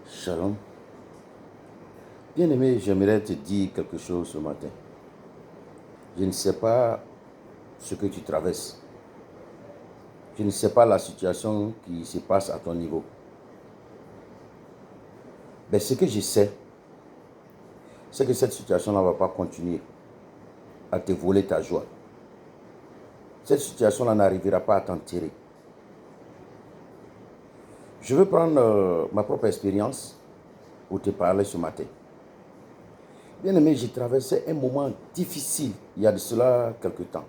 Shalom. Bien-aimé, j'aimerais te dire quelque chose ce matin. Je ne sais pas ce que tu traverses. Je ne sais pas la situation qui se passe à ton niveau. Mais ce que je sais, c'est que cette situation-là ne va pas continuer à te voler ta joie. Cette situation-là n'arrivera pas à t'enterrer. Je veux prendre ma propre expérience pour te parler ce matin. Bien-aimé, j'ai traversé un moment difficile il y a de cela quelque temps.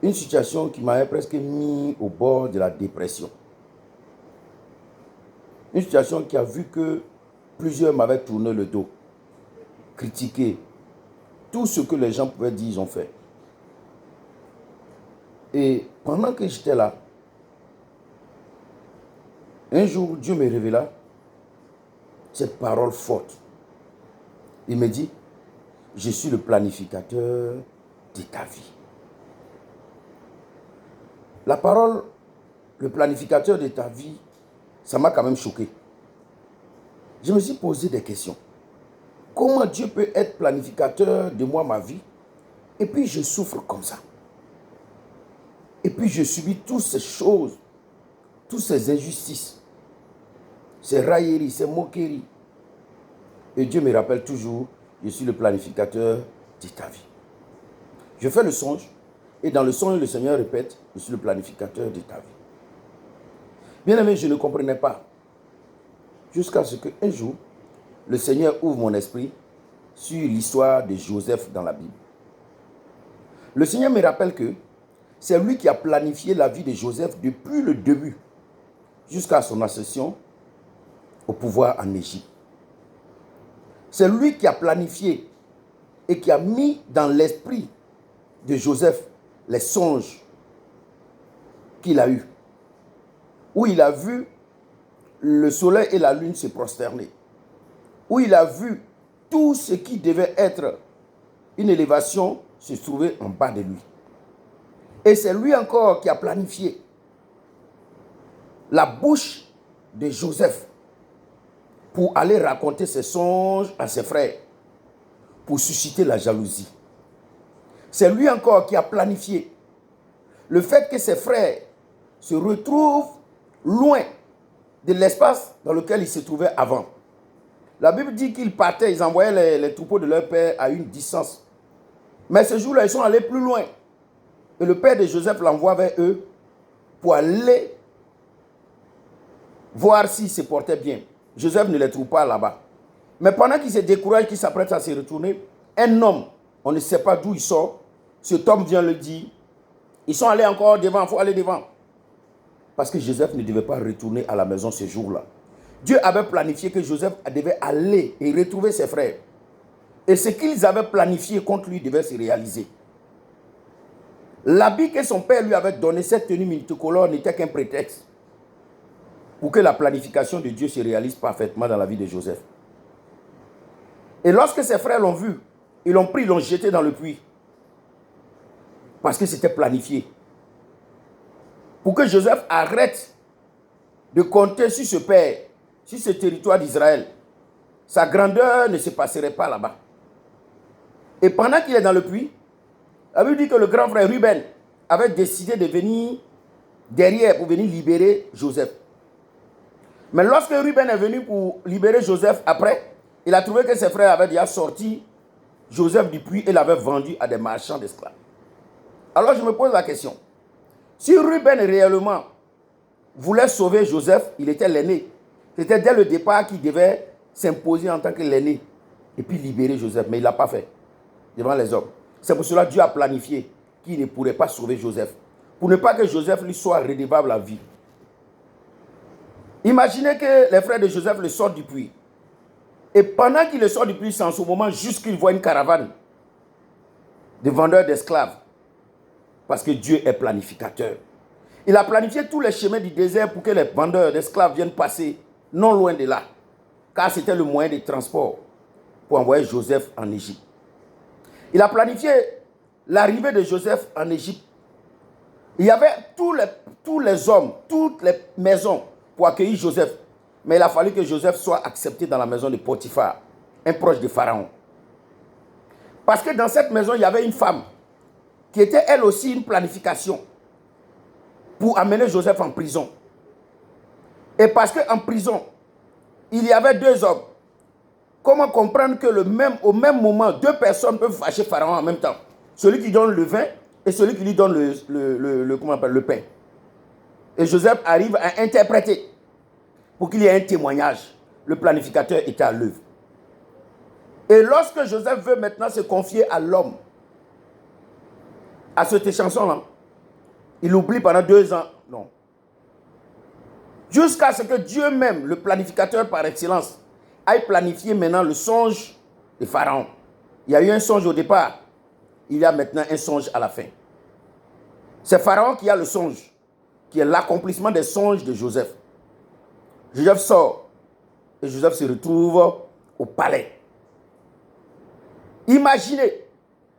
Une situation qui m'avait presque mis au bord de la dépression. Une situation qui a vu que plusieurs m'avaient tourné le dos, critiqué. Tout ce que les gens pouvaient dire, ils ont fait. Et pendant que j'étais là, un jour, Dieu me révéla cette parole forte. Il me dit, je suis le planificateur de ta vie. La parole, le planificateur de ta vie, ça m'a quand même choqué. Je me suis posé des questions. Comment Dieu peut être planificateur de moi, ma vie, et puis je souffre comme ça? Et puis je subis toutes ces choses, toutes ces injustices, ces railleries, ces moqueries. Et Dieu me rappelle toujours, je suis le planificateur de ta vie. Je fais le songe, et dans le songe, le Seigneur répète, je suis le planificateur de ta vie. Bien aimé, je ne comprenais pas. Jusqu'à ce qu'un jour, le Seigneur ouvre mon esprit sur l'histoire de Joseph dans la Bible. Le Seigneur me rappelle que c'est lui qui a planifié la vie de Joseph depuis le début jusqu'à son accession au pouvoir en Égypte. C'est lui qui a planifié et qui a mis dans l'esprit de Joseph les songes qu'il a eus, où il a vu le soleil et la lune se prosterner, où il a vu tout ce qui devait être une élévation se trouver en bas de lui. Et c'est lui encore qui a planifié la bouche de Joseph pour aller raconter ses songes à ses frères, pour susciter la jalousie. C'est lui encore qui a planifié le fait que ses frères se retrouvent loin de l'espace dans lequel ils se trouvaient avant. La Bible dit qu'ils partaient, ils envoyaient les troupeaux de leur père à une distance. Mais ce jour-là, ils sont allés plus loin. Et le père de Joseph l'envoie vers eux pour aller voir s'ils se portaient bien. Joseph ne les trouve pas là-bas. Mais pendant qu'il se décourage, qu'il s'apprête à se retourner, un homme, on ne sait pas d'où il sort, cet homme vient le dire, ils sont allés encore devant, il faut aller devant. Parce que Joseph ne devait pas retourner à la maison ce jour-là. Dieu avait planifié que Joseph devait aller et retrouver ses frères. Et ce qu'ils avaient planifié contre lui devait se réaliser. L'habit que son père lui avait donné, cette tenue multicolore, n'était qu'un prétexte pour que la planification de Dieu se réalise parfaitement dans la vie de Joseph. Et lorsque ses frères l'ont vu, ils l'ont pris, ils l'ont jeté dans le puits. Parce que c'était planifié. Pour que Joseph arrête de compter sur ce père, sur ce territoire d'Israël. Sa grandeur ne se passerait pas là-bas. Et pendant qu'il est dans le puits, la Bible dit que le grand frère Ruben avait décidé de venir derrière pour venir libérer Joseph. Mais lorsque Ruben est venu pour libérer Joseph après, il a trouvé que ses frères avaient déjà sorti Joseph du puits et l'avaient vendu à des marchands d'esclaves. Alors je me pose la question. Si Ruben réellement voulait sauver Joseph, il était l'aîné. C'était dès le départ qu'il devait s'imposer en tant que l'aîné et puis libérer Joseph. Mais il ne l'a pas fait devant les hommes. C'est pour cela que Dieu a planifié qu'il ne pourrait pas sauver Joseph. Pour ne pas que Joseph lui soit redevable la vie. Imaginez que les frères de Joseph le sortent du puits. Et pendant qu'il le sort du puits, c'est en ce moment juste qu'il voit une caravane de vendeurs d'esclaves. Parce que Dieu est planificateur. Il a planifié tous les chemins du désert pour que les vendeurs d'esclaves viennent passer non loin de là. Car c'était le moyen de transport pour envoyer Joseph en Égypte. Il a planifié l'arrivée de Joseph en Égypte. Il y avait tous les hommes, toutes les maisons pour accueillir Joseph. Mais il a fallu que Joseph soit accepté dans la maison de Potiphar, un proche de Pharaon. Parce que dans cette maison, il y avait une femme qui était elle aussi une planification pour amener Joseph en prison. Et parce qu'en prison, il y avait deux hommes. Comment comprendre que au même moment, deux personnes peuvent fâcher Pharaon en même temps? Celui qui donne le vin et celui qui lui donne le pain. Et Joseph arrive à interpréter pour qu'il y ait un témoignage. Le planificateur était à l'œuvre. Et lorsque Joseph veut maintenant se confier à l'homme, à cette chanson-là, il oublie pendant 2 ans. Non. Jusqu'à ce que Dieu même, le planificateur par excellence, aille planifier maintenant le songe de Pharaon. Il y a eu un songe au départ. Il y a maintenant un songe à la fin. C'est Pharaon qui a le songe, qui est l'accomplissement des songes de Joseph. Joseph sort et Joseph se retrouve au palais. Imaginez,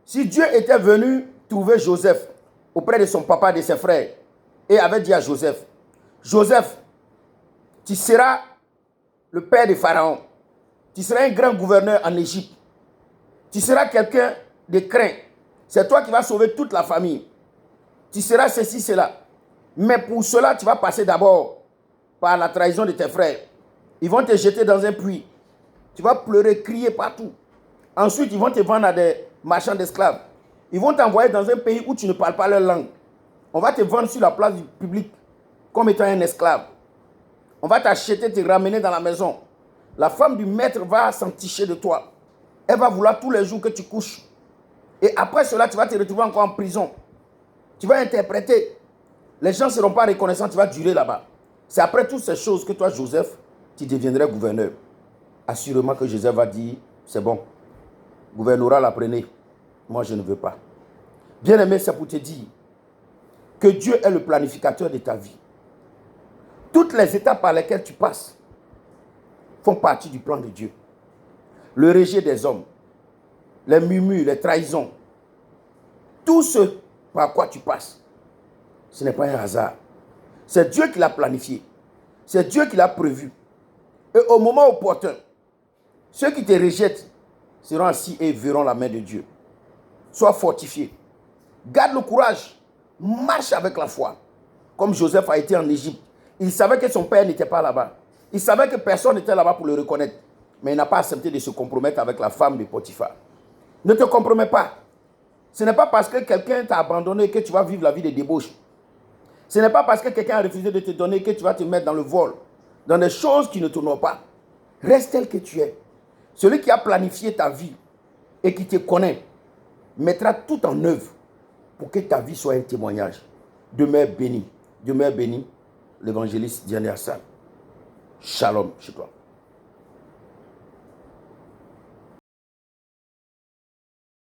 si Dieu était venu trouver Joseph auprès de son papa et de ses frères et avait dit à Joseph, Joseph, tu seras le père de Pharaon, tu seras un grand gouverneur en Égypte, tu seras quelqu'un de craint, c'est toi qui vas sauver toute la famille, tu seras ceci, cela. Mais pour cela, tu vas passer d'abord par la trahison de tes frères. Ils vont te jeter dans un puits. Tu vas pleurer, crier partout. Ensuite, ils vont te vendre à des marchands d'esclaves. Ils vont t'envoyer dans un pays où tu ne parles pas leur langue. On va te vendre sur la place du public comme étant un esclave. On va t'acheter, te ramener dans la maison. La femme du maître va s'enticher de toi. Elle va vouloir tous les jours que tu couches. Et après cela, tu vas te retrouver encore en prison. Tu vas interpréter. Les gens ne seront pas reconnaissants, tu vas durer là-bas. C'est après toutes ces choses que toi, Joseph, tu deviendrais gouverneur. Assurément que Joseph va dire, c'est bon. Gouvernorat, la prenez. Moi, je ne veux pas. Bien-aimé, c'est pour te dire que Dieu est le planificateur de ta vie. Toutes les étapes par lesquelles tu passes font partie du plan de Dieu. Le rejet des hommes, les murmures, les trahisons, tout ce par quoi tu passes, ce n'est pas un hasard. C'est Dieu qui l'a planifié. C'est Dieu qui l'a prévu. Et au moment opportun, ceux qui te rejettent seront assis et verront la main de Dieu. Sois fortifié. Garde le courage. Marche avec la foi. Comme Joseph a été en Égypte. Il savait que son père n'était pas là-bas. Il savait que personne n'était là-bas pour le reconnaître. Mais il n'a pas accepté de se compromettre avec la femme de Potiphar. Ne te compromets pas. Ce n'est pas parce que quelqu'un t'a abandonné que tu vas vivre la vie de débauche. Ce n'est pas parce que quelqu'un a refusé de te donner que tu vas te mettre dans le vol, dans des choses qui ne t'honorent pas. Reste tel que tu es. Celui qui a planifié ta vie et qui te connaît mettra tout en œuvre pour que ta vie soit un témoignage. Demeure béni. Demeure béni. L'évangéliste Diane Hassan. Shalom chez toi.